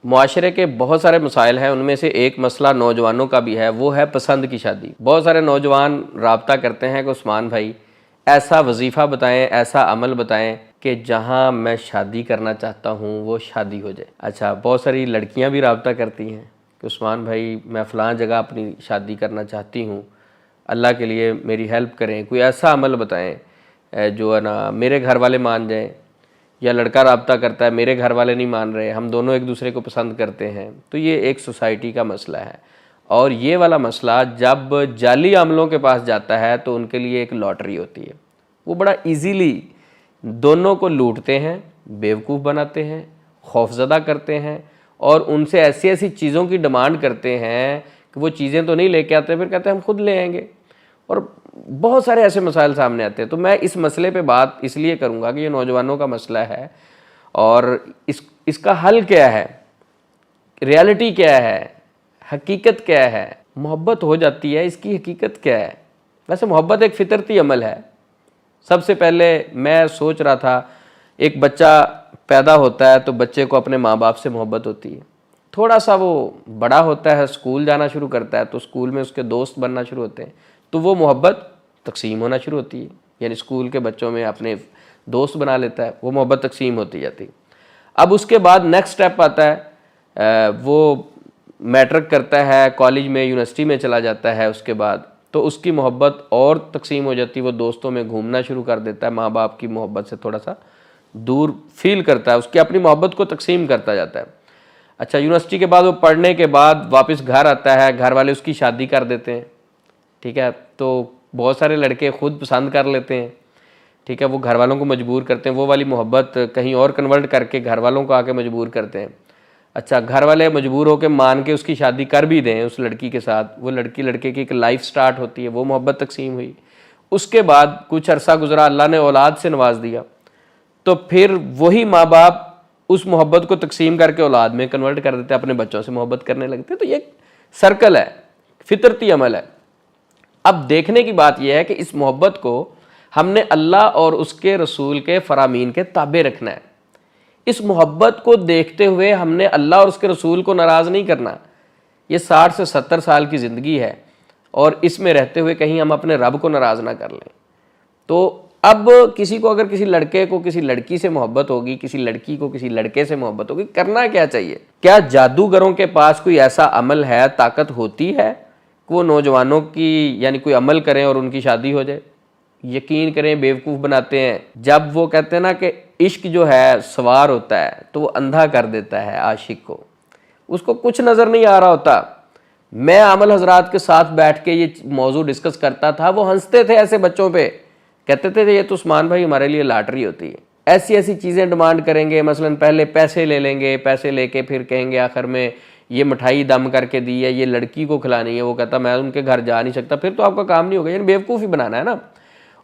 معاشرے کے بہت سارے مسائل ہیں، ان میں سے ایک مسئلہ نوجوانوں کا بھی ہے، وہ ہے پسند کی شادی۔ بہت سارے نوجوان رابطہ کرتے ہیں کہ عثمان بھائی ایسا وظیفہ بتائیں، ایسا عمل بتائیں کہ جہاں میں شادی کرنا چاہتا ہوں وہ شادی ہو جائے۔ اچھا، بہت ساری لڑکیاں بھی رابطہ کرتی ہیں کہ عثمان بھائی میں فلاں جگہ اپنی شادی کرنا چاہتی ہوں، اللہ کے لیے میری ہیلپ کریں، کوئی ایسا عمل بتائیں جو ہے نا میرے گھر والے مان جائیں۔ یا لڑکا رابطہ کرتا ہے، میرے گھر والے نہیں مان رہے، ہم دونوں ایک دوسرے کو پسند کرتے ہیں، تو یہ ایک سوسائٹی کا مسئلہ ہے۔ اور یہ والا مسئلہ جب جعلی عملوں کے پاس جاتا ہے تو ان کے لیے ایک لاٹری ہوتی ہے، وہ بڑا ایزیلی دونوں کو لوٹتے ہیں، بیوقوف بناتے ہیں، خوفزدہ کرتے ہیں، اور ان سے ایسی ایسی چیزوں کی ڈیمانڈ کرتے ہیں کہ وہ چیزیں تو نہیں لے کے آتے، پھر کہتے ہیں ہم خود لے آئیں گے، اور بہت سارے ایسے مسائل سامنے آتے ہیں۔ تو میں اس مسئلے پہ بات اس لیے کروں گا کہ یہ نوجوانوں کا مسئلہ ہے، اور اس کا حل کیا ہے، ریالٹی کیا ہے، حقیقت کیا ہے۔ محبت ہو جاتی ہے، اس کی حقیقت کیا ہے؟ ویسے محبت ایک فطرتی عمل ہے۔ سب سے پہلے میں سوچ رہا تھا، ایک بچہ پیدا ہوتا ہے تو بچے کو اپنے ماں باپ سے محبت ہوتی ہے، تھوڑا سا وہ بڑا ہوتا ہے، اسکول جانا شروع کرتا ہے تو اسکول میں اس کے دوست بننا شروع ہوتے ہیں، تو وہ محبت تقسیم ہونا شروع ہوتی ہے، یعنی اسکول کے بچوں میں اپنے دوست بنا لیتا ہے، وہ محبت تقسیم ہوتی جاتی ہے۔ اب اس کے بعد نیکسٹ اسٹیپ آتا ہے، وہ میٹرک کرتا ہے، کالج میں یونیورسٹی میں چلا جاتا ہے، اس کے بعد تو اس کی محبت اور تقسیم ہو جاتی ہے، وہ دوستوں میں گھومنا شروع کر دیتا ہے، ماں باپ کی محبت سے تھوڑا سا دور فیل کرتا ہے، اس کی اپنی محبت کو تقسیم کرتا جاتا ہے۔ اچھا، یونیورسٹی کے بعد وہ پڑھنے کے بعد واپس گھر آتا ہے، گھر والے اس کی شادی کر دیتے ہیں، ٹھیک ہے، تو بہت سارے لڑکے خود پسند کر لیتے ہیں، ٹھیک ہے، وہ گھر والوں کو مجبور کرتے ہیں، وہ والی محبت کہیں اور کنورٹ کر کے گھر والوں کو آ کے مجبور کرتے ہیں۔ اچھا، گھر والے مجبور ہو کے مان کے اس کی شادی کر بھی دیں اس لڑکی کے ساتھ، وہ لڑکے کی ایک لائف سٹارٹ ہوتی ہے، وہ محبت تقسیم ہوئی۔ اس کے بعد کچھ عرصہ گزرا، اللہ نے اولاد سے نواز دیا، تو پھر وہی ماں باپ اس محبت کو تقسیم کر کے اولاد میں کنورٹ کر دیتے ہیں، اپنے بچوں سے محبت کرنے لگتے ہیں۔ تو یہ ایک سرکل ہے، فطرتی عمل ہے۔ اب دیکھنے کی بات یہ ہے کہ اس محبت کو ہم نے اللہ اور اس کے رسول کے فرامین کے تابع رکھنا ہے۔ اس محبت کو دیکھتے ہوئے ہم نے اللہ اور اس کے رسول کو ناراض نہیں کرنا۔ یہ 60 سے 70 سال کی زندگی ہے، اور اس میں رہتے ہوئے کہیں ہم اپنے رب کو ناراض نہ کر لیں۔ تو اب کسی کو اگر کسی لڑکے کو کسی لڑکی سے محبت ہوگی، کسی لڑکی کو کسی لڑکے سے محبت ہوگی، کرنا کیا چاہیے؟ کیا جادوگروں کے پاس کوئی ایسا عمل ہے، طاقت ہوتی ہے کہ وہ نوجوانوں کی یعنی کوئی عمل کریں اور ان کی شادی ہو جائے؟ یقین کریں بیوقوف بناتے ہیں۔ جب وہ کہتے ہیں نا کہ عشق جو ہے سوار ہوتا ہے تو وہ اندھا کر دیتا ہے عاشق کو، اس کو کچھ نظر نہیں آ رہا ہوتا۔ میں عامل حضرات کے ساتھ بیٹھ کے یہ موضوع ڈسکس کرتا تھا، وہ ہنستے تھے ایسے بچوں پہ، کہتے تھے یہ تو عثمان بھائی ہمارے لیے لاٹری ہوتی ہے، ایسی ایسی چیزیں ڈیمانڈ کریں گے، مثلا پہلے پیسے لے لیں گے، پیسے لے کے پھر کہیں گے آخر میں یہ مٹھائی دم کر کے دی ہے، یہ لڑکی کو کھلانی ہے، وہ کہتا میں ان کے گھر جا نہیں سکتا، پھر تو آپ کا کام نہیں ہوگا، یعنی بیوقوف ہی بنانا ہے نا۔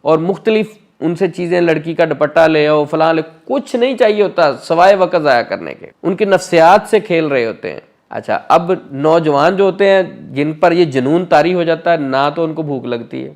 اور مختلف ان سے چیزیں، لڑکی کا دوپٹہ لے آؤ، فلاں لے، کچھ نہیں چاہیے ہوتا سوائے وقت ضائع کرنے کے، ان کی نفسیات سے کھیل رہے ہوتے ہیں۔ اچھا، اب نوجوان جو ہوتے ہیں جن پر یہ جنون طاری ہو جاتا ہے، نہ تو ان کو بھوک لگتی ہے،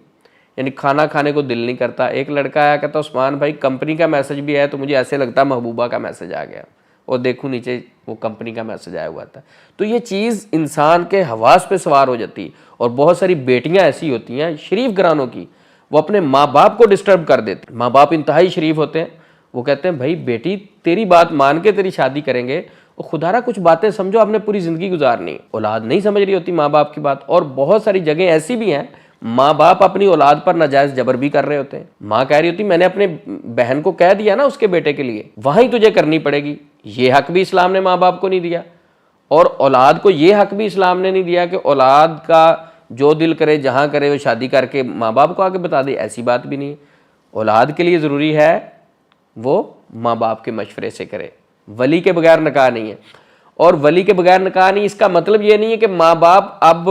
یعنی کھانا کھانے کو دل نہیں کرتا۔ ایک لڑکا آیا کہتا عثمان بھائی کمپنی کا میسج بھی ہے تو مجھے ایسے لگتا ہے محبوبہ کا میسج آ گیا، اور دیکھوں نیچے وہ کمپنی کا میسج آیا ہوا تھا۔ تو یہ چیز انسان کے حواس پہ سوار ہو جاتی ہے، اور بہت ساری بیٹیاں ایسی ہوتی ہیں شریف گھرانوں کی، وہ اپنے ماں باپ کو ڈسٹرب کر دیتے ہیں۔ ماں باپ انتہائی شریف ہوتے ہیں، وہ کہتے ہیں بھائی بیٹی تیری بات مان کے تیری شادی کریں گے، اور خدا را کچھ باتیں سمجھو، آپ نے پوری زندگی گزارنی۔ اولاد نہیں سمجھ رہی ہوتی ماں باپ کی بات، اور بہت ساری جگہیں ایسی بھی ہیں ماں باپ اپنی اولاد پر ناجائز جبر بھی کر رہے ہوتے ہیں۔ ماں کہہ رہی ہوتی میں نے اپنے بہن کو کہہ دیا نا اس کے بیٹے کے لیے، وہیں تجھے کرنی پڑے گی۔ یہ حق بھی اسلام نے ماں باپ کو نہیں دیا، اور اولاد کو یہ حق بھی اسلام نے نہیں دیا کہ اولاد کا جو دل کرے جہاں کرے وہ شادی کر کے ماں باپ کو آگے بتا دے، ایسی بات بھی نہیں۔ اولاد کے لیے ضروری ہے وہ ماں باپ کے مشورے سے کرے، ولی کے بغیر نکاح نہیں ہے۔ اور ولی کے بغیر نکاح نہیں، اس کا مطلب یہ نہیں ہے کہ ماں باپ اب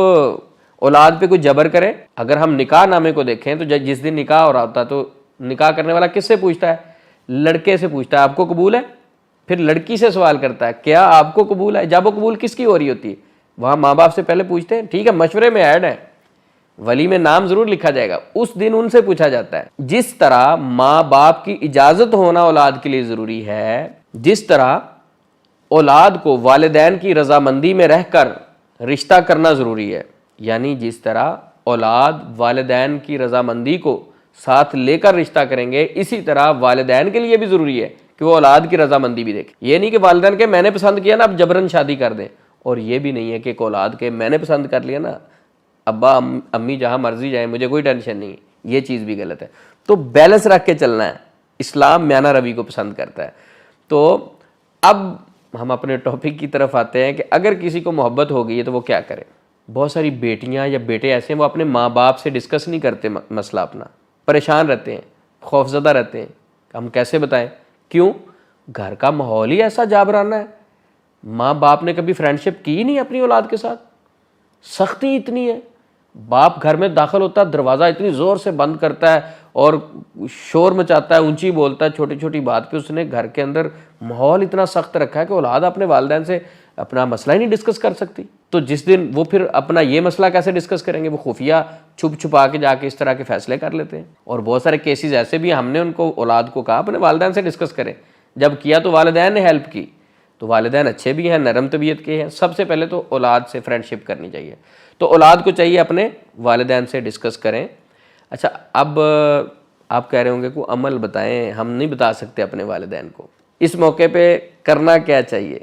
اولاد پہ کوئی جبر کرے۔ اگر ہم نکاح نامے کو دیکھیں تو جس دن نکاح ہو رہا ہوتا ہے تو نکاح کرنے والا کس سے پوچھتا ہے؟ لڑکے سے پوچھتا ہے آپ کو قبول ہے؟ پھر لڑکی سے سوال کرتا ہے کیا آپ کو قبول ہے؟ جب وہ قبول کس کی ہو رہی ہوتی ہے وہاں ماں باپ سے پہلے پوچھتے ہیں، ٹھیک ہے مشورے میں ایڈ ہے، ولی میں نام ضرور لکھا جائے گا، اس دن ان سے پوچھا جاتا ہے۔ جس طرح ماں باپ کی اجازت ہونا اولاد کے لیے ضروری ہے، جس طرح اولاد کو والدین کی رضامندی میں رہ کر رشتہ کرنا ضروری ہے، یعنی جس طرح اولاد والدین کی رضامندی کو ساتھ لے کر رشتہ کریں گے، اسی طرح والدین کے لیے بھی ضروری ہے کہ وہ اولاد کی رضامندی بھی دیکھیں۔ یہ نہیں کہ والدین کے میں نے پسند کیا نا اب جبرن شادی کر دیں، اور یہ بھی نہیں ہے کہ اولاد کے میں نے پسند کر لیا نا ابا امی جہاں مرضی جائیں مجھے کوئی ٹینشن نہیں، یہ چیز بھی غلط ہے۔ تو بیلنس رکھ کے چلنا ہے، اسلام میانہ روی کو پسند کرتا ہے۔ تو اب ہم اپنے ٹاپک کی طرف آتے ہیں کہ اگر کسی کو محبت ہو گئی ہے تو وہ کیا کرے۔ بہت ساری بیٹیاں یا بیٹے ایسے ہیں وہ اپنے ماں باپ سے ڈسکس نہیں کرتے مسئلہ اپنا، پریشان رہتے ہیں، خوفزدہ رہتے ہیں، ہم کیسے بتائیں؟ کیوں؟ گھر کا ماحول ہی ایسا جابرانہ ہے، ماں باپ نے کبھی فرینڈ شپ کی نہیں اپنی اولاد کے ساتھ، سختی اتنی ہے، باپ گھر میں داخل ہوتا ہے دروازہ اتنی زور سے بند کرتا ہے اور شور مچاتا ہے، اونچی بولتا ہے، چھوٹی چھوٹی بات پہ اس نے گھر کے اندر ماحول اتنا سخت رکھا ہے کہ اولاد اپنے والدین سے اپنا مسئلہ ہی نہیں ڈسکس کر سکتی۔ تو جس دن وہ پھر اپنا یہ مسئلہ کیسے ڈسکس کریں گے؟ وہ خفیہ چھپ چھپا کے جا کے اس طرح کے فیصلے کر لیتے ہیں۔ اور بہت سارے کیسز ایسے بھی ہم نے ان کو اولاد کو کہا اپنے والدین سے ڈسکس کریں، جب کیا تو والدین نے ہیلپ کی۔ تو والدین اچھے بھی ہیں، نرم طبیعت کے ہیں۔ سب سے پہلے تو اولاد سے فرینڈ شپ کرنی چاہیے، تو اولاد کو چاہیے اپنے والدین سے ڈسکس کریں۔ اچھا، اب آپ کہہ رہے ہوں گے کوئی عمل بتائیں، ہم نہیں بتا سکتے اپنے والدین کو، اس موقع پہ کرنا کیا چاہیے،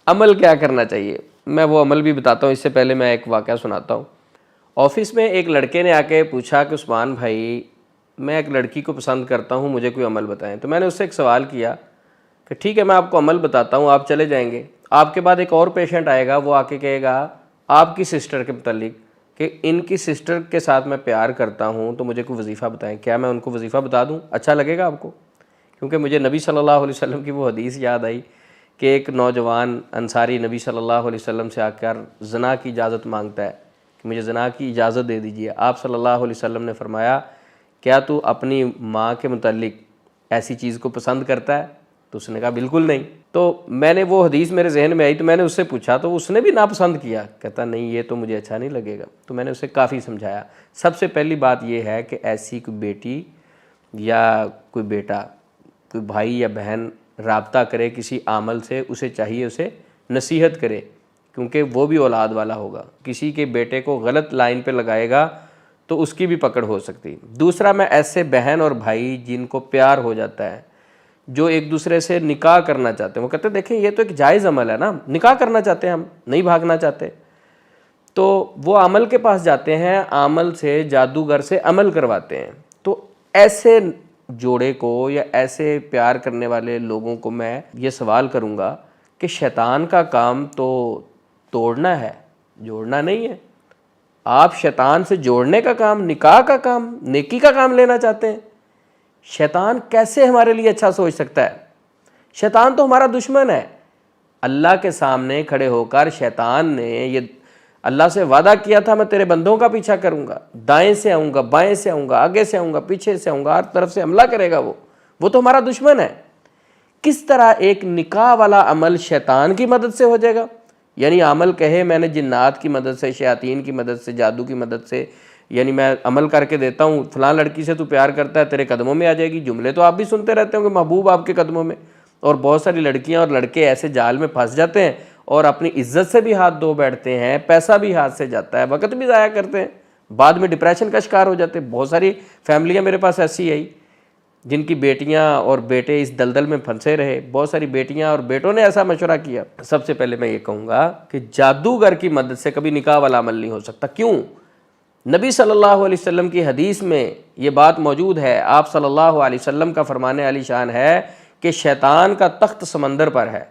عمل کیا کرنا چاہیے؟ میں وہ عمل بھی بتاتا ہوں، اس سے پہلے میں ایک واقعہ سناتا ہوں۔ آفس میں ایک لڑکے نے آ کے پوچھا کہ عثمان بھائی میں ایک لڑکی کو پسند کرتا ہوں، مجھے کوئی عمل بتائیں۔ تو میں نے اس سے ایک سوال کیا کہ ٹھیک ہے میں آپ کو عمل بتاتا ہوں، آپ چلے جائیں گے، آپ کے بعد ایک اور پیشنٹ آئے گا، وہ آ کے کہے گا آپ کی سسٹر کے متعلق کہ ان کی سسٹر کے ساتھ میں پیار کرتا ہوں تو مجھے کوئی وظیفہ بتائیں۔ کیا میں ان کو وظیفہ بتا دوں؟ اچھا لگے گا آپ کو؟ کیونکہ مجھے نبی صلی اللہ علیہ وسلم کی وہ حدیث یاد آئی کہ ایک نوجوان انصاری نبی صلی اللہ علیہ وسلم سے آ کر زنا کی اجازت مانگتا ہے کہ مجھے زنا کی اجازت دے دیجیے۔ آپ صلی اللہ علیہ وسلم نے فرمایا کیا تو اپنی ماں کے متعلق ایسی چیز کو پسند کرتا ہے؟ تو اس نے کہا بالکل نہیں۔ تو میں نے وہ حدیث میرے ذہن میں آئی تو میں نے اس سے پوچھا تو اس نے بھی ناپسند کیا، کہتا نہیں یہ تو مجھے اچھا نہیں لگے گا۔ تو میں نے اسے کافی سمجھایا۔ سب سے پہلی بات یہ ہے کہ ایسی کوئی بیٹی یا کوئی بیٹا، کوئی بھائی یا بہن رابطہ کرے کسی عمل سے، اسے چاہیے اسے نصیحت کرے، کیونکہ وہ بھی اولاد والا ہوگا۔ کسی کے بیٹے کو غلط لائن پہ لگائے گا تو اس کی بھی پکڑ ہو سکتی۔ دوسرا، میں ایسے بہن اور بھائی جن کو پیار ہو جاتا ہے، جو ایک دوسرے سے نکاح کرنا چاہتے ہیں، وہ کہتے ہیں دیکھیں یہ تو ایک جائز عمل ہے نا، نکاح کرنا چاہتے ہیں، ہم نہیں بھاگنا چاہتے، تو وہ عمل کے پاس جاتے ہیں، عمل سے جادوگر سے عمل کرواتے ہیں۔ تو ایسے جوڑے کو یا ایسے پیار کرنے والے لوگوں کو میں یہ سوال کروں گا کہ شیطان کا کام تو توڑنا ہے، جوڑنا نہیں ہے۔ آپ شیطان سے جوڑنے کا کام، نکاح کا کام، نیکی کا کام لینا چاہتے ہیں۔ شیطان کیسے ہمارے لیے اچھا سوچ سکتا ہے؟ شیطان تو ہمارا دشمن ہے۔ اللہ کے سامنے کھڑے ہو کر شیطان نے یہ اللہ سے وعدہ کیا تھا میں تیرے بندوں کا پیچھا کروں گا، دائیں سے آؤں گا، بائیں سے آؤں گا، آگے سے آؤں گا، پیچھے سے آؤں گا، ہر طرف سے حملہ کرے گا۔ وہ تو ہمارا دشمن ہے۔ کس طرح ایک نکاح والا عمل شیطان کی مدد سے ہو جائے گا؟ یعنی عمل کہے میں نے جنات کی مدد سے، شیاطین کی مدد سے، جادو کی مدد سے، یعنی میں عمل کر کے دیتا ہوں فلاں لڑکی سے تو پیار کرتا ہے، تیرے قدموں میں آ جائے گی۔ جملے تو آپ بھی سنتے رہتے ہوں کہ محبوب آپ کے قدموں میں، اور بہت ساری لڑکیاں اور لڑکے ایسے جال میں پھنس جاتے ہیں اور اپنی عزت سے بھی ہاتھ دھو بیٹھتے ہیں، پیسہ بھی ہاتھ سے جاتا ہے، وقت بھی ضائع کرتے ہیں، بعد میں ڈپریشن کا شکار ہو جاتے ہیں۔ بہت ساری فیملیاں میرے پاس ایسی آئی جن کی بیٹیاں اور بیٹے اس دلدل میں پھنسے رہے۔ بہت ساری بیٹیاں اور بیٹوں نے ایسا مشورہ کیا۔ سب سے پہلے میں یہ کہوں گا کہ جادوگر کی مدد سے کبھی نکاح والا عمل نہیں ہو سکتا۔ کیوں؟ نبی صلی اللہ علیہ وسلم کی حدیث میں یہ بات موجود ہے۔ آپ صلی اللہ علیہ وسلم کا فرمان علی شان ہے کہ شیطان کا تخت سمندر پر ہے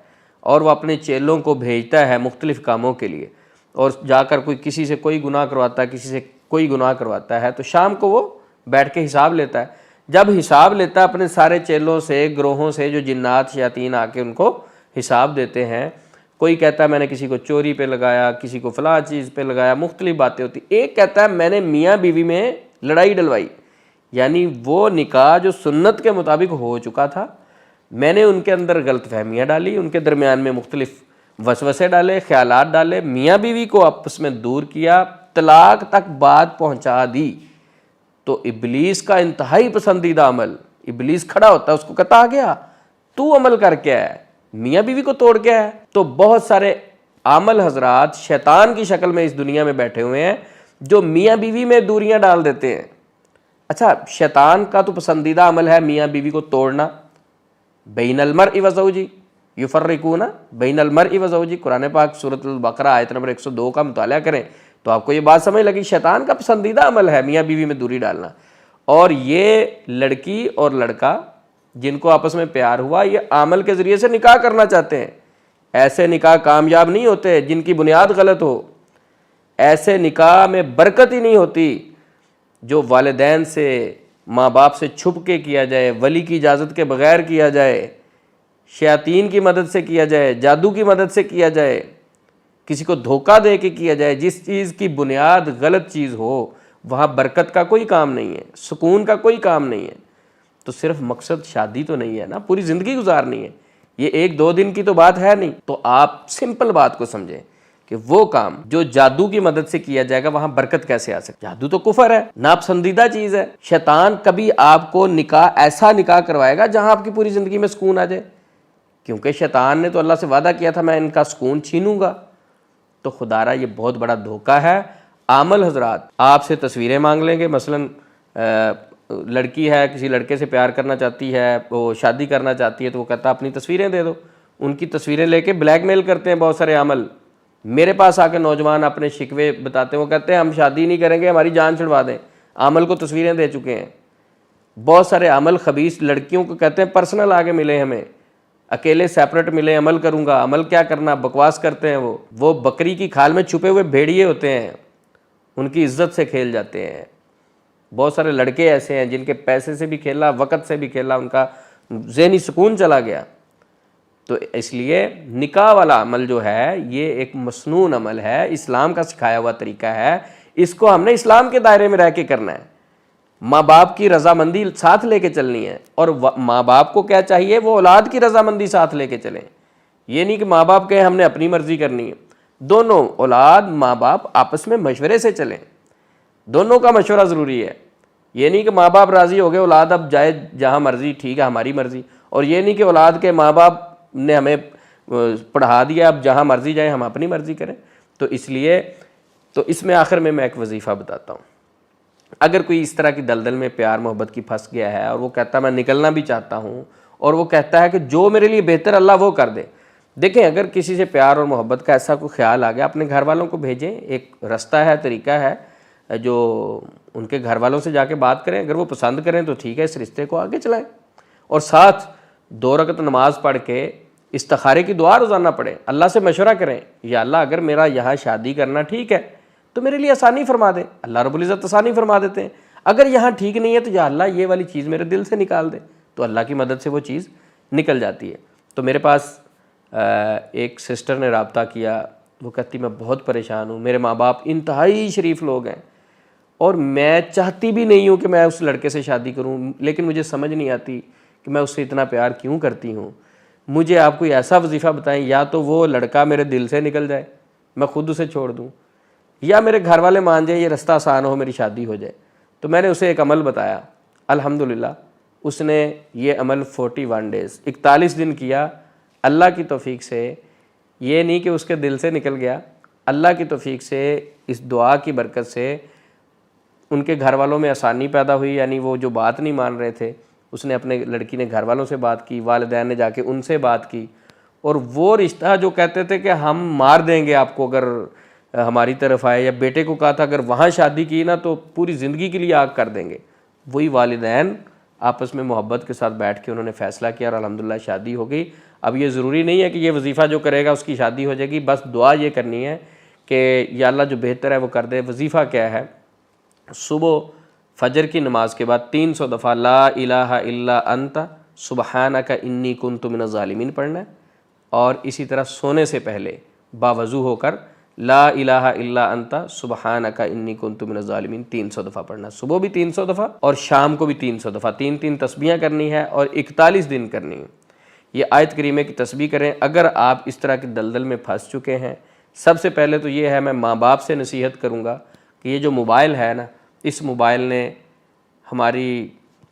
اور وہ اپنے چیلوں کو بھیجتا ہے مختلف کاموں کے لیے، اور جا کر کوئی کسی سے کوئی گناہ کرواتا ہے، کسی سے کوئی گناہ کرواتا ہے، تو شام کو وہ بیٹھ کے حساب لیتا ہے۔ جب حساب لیتا ہے اپنے سارے چیلوں سے، گروہوں سے، جو جنات شیاطین آ کے ان کو حساب دیتے ہیں، کوئی کہتا ہے میں نے کسی کو چوری پہ لگایا، کسی کو فلاں چیز پہ لگایا، مختلف باتیں ہوتی۔ ایک کہتا ہے میں نے میاں بیوی میں لڑائی ڈلوائی، یعنی وہ نکاح جو سنت کے مطابق ہو چکا تھا، میں نے ان کے اندر غلط فہمیاں ڈالی، ان کے درمیان میں مختلف وسوسے ڈالے، خیالات ڈالے، میاں بیوی کو آپس میں دور کیا، طلاق تک بات پہنچا دی۔ تو ابلیس کا انتہائی پسندیدہ عمل، ابلیس کھڑا ہوتا ہے، اس کو کہتا آ گیا تو عمل کر کے ہے، میاں بیوی کو توڑ کے آیا. تو بہت سارے عامل حضرات شیطان کی شکل میں اس دنیا میں بیٹھے ہوئے ہیں جو میاں بیوی میں دوریاں ڈال دیتے ہیں. اچھا شیطان کا تو پسندیدہ عمل ہے میاں بیوی کو توڑنا. بین المرء وزوجی یفرقون بین المرء وزوجی، قرآن پاک سورۃ البقرہ آیت نمبر 102 کا مطالعہ کریں تو آپ کو یہ بات سمجھ لگی. شیطان کا پسندیدہ عمل ہے میاں بیوی میں دوری ڈالنا. اور یہ لڑکی اور لڑکا جن کو آپس میں پیار ہوا یہ عمل کے ذریعے سے نکاح کرنا چاہتے ہیں. ایسے نکاح کامیاب نہیں ہوتے جن کی بنیاد غلط ہو. ایسے نکاح میں برکت ہی نہیں ہوتی جو والدین سے، ماں باپ سے چھپ کے کیا جائے، ولی کی اجازت کے بغیر کیا جائے، شیاطین کی مدد سے کیا جائے، جادو کی مدد سے کیا جائے، کسی کو دھوکہ دے کے کیا جائے. جس چیز کی بنیاد غلط چیز ہو وہاں برکت کا کوئی کام نہیں ہے، سکون کا کوئی کام نہیں ہے. تو صرف مقصد شادی تو نہیں ہے نا، پوری زندگی گزارنی ہے. یہ 1-2 دن کی تو بات ہے نہیں. تو آپ سمپل بات کو سمجھیں کہ وہ کام جو جادو کی مدد سے کیا جائے گا وہاں برکت کیسے آ سکتی؟ جادو تو کفر ہے، ناپسندیدہ چیز ہے. شیطان کبھی آپ کو ایسا نکاح کروائے گا جہاں آپ کی پوری زندگی میں سکون آ جائے، کیونکہ شیطان نے تو اللہ سے وعدہ کیا تھا میں ان کا سکون چھینوں گا. تو خدا را یہ بہت بڑا دھوکہ ہے. عامل حضرات آپ سے تصویریں مانگ لیں گے، مثلا لڑکی ہے کسی لڑکے سے پیار کرنا چاہتی ہے، وہ شادی کرنا چاہتی ہے تو وہ کہتا ہے اپنی تصویریں دے دو. ان کی تصویریں لے کے بلیک میل کرتے ہیں بہت سارے عامل. میرے پاس آ کے نوجوان اپنے شکوے بتاتے ہیں، وہ کہتے ہیں ہم شادی نہیں کریں گے، ہماری جان چھڑوا دیں. عامل کو تصویریں دے چکے ہیں. بہت سارے عامل خبیث لڑکیوں کو کہتے ہیں پرسنل آگے ملے، ہمیں اکیلے سیپریٹ ملے، عمل کروں گا. عمل کیا کرنا، بکواس کرتے ہیں. وہ بکری کی کھال میں چھپے ہوئے بھیڑیے ہوتے ہیں، ان کی عزت سے کھیل جاتے ہیں. بہت سارے لڑکے ایسے ہیں جن کے پیسے سے بھی کھیلا، وقت سے بھی کھیلا، ان کا ذہنی سکون چلا گیا. تو اس لیے نکاح والا عمل جو ہے یہ ایک مسنون عمل ہے، اسلام کا سکھایا ہوا طریقہ ہے. اس کو ہم نے اسلام کے دائرے میں رہ کے کرنا ہے. ماں باپ کی رضامندی ساتھ لے کے چلنی ہے. اور ماں باپ کو کیا چاہیے، وہ اولاد کی رضامندی ساتھ لے کے چلیں. یہ نہیں کہ ماں باپ کہیں ہم نے اپنی مرضی کرنی ہے. دونوں اولاد ماں باپ آپس میں مشورے سے چلیں. دونوں کا مشورہ ضروری ہے. یہ نہیں کہ ماں باپ راضی ہو گئے اولاد اب جائے جہاں مرضی، ٹھیک ہے ہماری مرضی. اور یہ نہیں کہ اولاد کے ماں باپ نے ہمیں پڑھا دیا اب جہاں مرضی جائیں ہم اپنی مرضی کریں. تو اس لیے اس میں آخر میں ایک وظیفہ بتاتا ہوں. اگر کوئی اس طرح کی دلدل میں پیار محبت کی پھنس گیا ہے اور وہ کہتا ہے میں نکلنا بھی چاہتا ہوں، اور وہ کہتا ہے کہ جو میرے لیے بہتر اللہ وہ کر دے. دیکھیں اگر کسی سے پیار اور محبت کا ایسا کوئی خیال آ گیا، اپنے گھر والوں کو بھیجیں. ایک رستہ ہے، طریقہ ہے جو ان کے گھر والوں سے جا کے بات کریں. اگر وہ پسند کریں تو ٹھیک ہے، اس رشتے کو آگے چلائیں. اور ساتھ 2 رکعت نماز پڑھ کے استخارے کی دعا روزانہ پڑھیں. اللہ سے مشورہ کریں، یا اللہ اگر میرا یہاں شادی کرنا ٹھیک ہے تو میرے لیے آسانی فرما دے. اللہ رب العزت آسانی فرما دیتے ہیں. اگر یہاں ٹھیک نہیں ہے تو یا اللہ یہ والی چیز میرے دل سے نکال دے. تو اللہ کی مدد سے وہ چیز نکل جاتی ہے. تو میرے پاس ایک سسٹر نے رابطہ کیا، وہ کہتی میں بہت پریشان ہوں، میرے ماں باپ انتہائی شریف لوگ ہیں اور میں چاہتی بھی نہیں ہوں کہ میں اس لڑکے سے شادی کروں، لیکن مجھے سمجھ نہیں آتی کہ میں اس سے اتنا پیار کیوں کرتی ہوں. مجھے آپ کوئی ایسا وظیفہ بتائیں، یا تو وہ لڑکا میرے دل سے نکل جائے، میں خود اسے چھوڑ دوں، یا میرے گھر والے مان جائیں یہ رستہ آسان ہو، میری شادی ہو جائے. تو میں نے اسے ایک عمل بتایا. الحمدللہ اس نے یہ عمل 41 ڈیز 41 دن کیا. اللہ کی توفیق سے، یہ نہیں کہ اس کے دل سے نکل گیا، اللہ کی توفیق سے اس دعا کی برکت سے ان کے گھر والوں میں آسانی پیدا ہوئی. یعنی وہ جو بات نہیں مان رہے تھے، اس نے اپنے لڑکی نے گھر والوں سے بات کی، والدین نے جا کے ان سے بات کی. اور وہ رشتہ جو کہتے تھے کہ ہم مار دیں گے آپ کو اگر ہماری طرف آئے، یا بیٹے کو کہا تھا اگر وہاں شادی کی نا تو پوری زندگی کے لیے آگ کر دیں گے، وہی والدین آپس میں محبت کے ساتھ بیٹھ کے انہوں نے فیصلہ کیا اور الحمدللہ شادی ہو گئی. اب یہ ضروری نہیں ہے کہ یہ وظیفہ جو کرے گا اس کی شادی ہو جائے گی. بس دعا یہ کرنی ہے کہ یا اللہ جو بہتر ہے وہ کر دے. وظیفہ کیا ہے؟ صبح فجر کی نماز کے بعد 300 دفعہ لا الہ الا انت سبحانک انی کنت من الظالمین پڑھنا ہے. اور اسی طرح سونے سے پہلے باوضو ہو کر لا الہ الا انت سبحانک انی کنت من الظالمین 300 دفعہ پڑھنا. صبح بھی 300 دفعہ اور شام کو بھی 300 دفعہ، 3 تسبیحیں کرنی ہے اور 41 دن کرنی ہے. یہ آیت کریمہ کی تسبیح کریں. اگر آپ اس طرح کی دلدل میں پھنس چکے ہیں، سب سے پہلے تو یہ ہے میں ماں باپ سے نصیحت کروں گا کہ یہ جو موبائل ہے نا، اس موبائل نے ہماری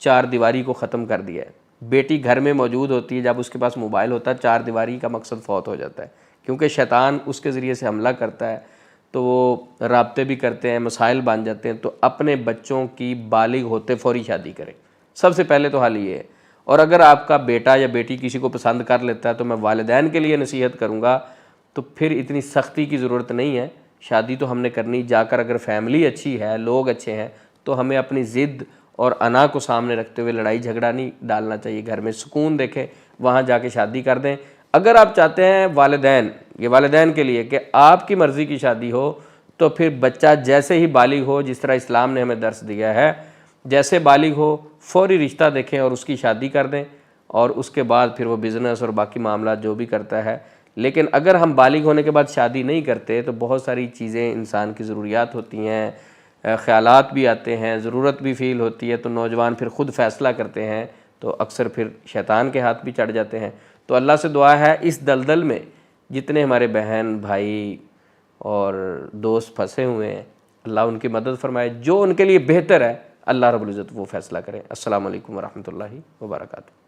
4 دیواری کو ختم کر دیا ہے. بیٹی گھر میں موجود ہوتی ہے، جب اس کے پاس موبائل ہوتا ہے 4 دیواری کا مقصد فوت ہو جاتا ہے، کیونکہ شیطان اس کے ذریعے سے حملہ کرتا ہے، تو وہ رابطے بھی کرتے ہیں، مسائل بن جاتے ہیں۔ تو اپنے بچوں کی بالغ ہوتے فوری شادی کریں، سب سے پہلے تو حل یہ ہے۔ اور اگر آپ کا بیٹا یا بیٹی کسی کو پسند کر لیتا ہے تو میں والدین کے لیے نصیحت کروں گا، تو پھر اتنی سختی کی ضرورت نہیں ہے، شادی تو ہم نے کرنی جا کر، اگر فیملی اچھی ہے، لوگ اچھے ہیں، تو ہمیں اپنی ضد اور انا کو سامنے رکھتے ہوئے لڑائی جھگڑا نہیں ڈالنا چاہیے، گھر میں سکون دیکھیں، وہاں جا کے شادی کر دیں۔ اگر آپ چاہتے ہیں یہ والدین کے لیے کہ آپ کی مرضی کی شادی ہو، تو پھر بچہ جیسے ہی بالغ ہو، جس طرح اسلام نے ہمیں درس دیا ہے، جیسے بالغ ہو فوری رشتہ دیکھیں اور اس کی شادی کر دیں، اور اس کے بعد پھر وہ بزنس اور باقی معاملات جو بھی کرتا ہے۔ لیکن اگر ہم بالغ ہونے کے بعد شادی نہیں کرتے تو بہت ساری چیزیں انسان کی ضروریات ہوتی ہیں، خیالات بھی آتے ہیں، ضرورت بھی فیل ہوتی ہے، تو نوجوان پھر خود فیصلہ کرتے ہیں، تو اکثر پھر شیطان کے ہاتھ بھی چڑھ جاتے ہیں۔ تو اللہ سے دعا ہے اس دلدل میں جتنے ہمارے بہن بھائی اور دوست پھنسے ہوئے ہیں، اللہ ان کی مدد فرمائے، جو ان کے لیے بہتر ہے اللہ رب العزت وہ فیصلہ کریں۔ السلام علیکم ورحمۃ اللہ وبرکاتہ۔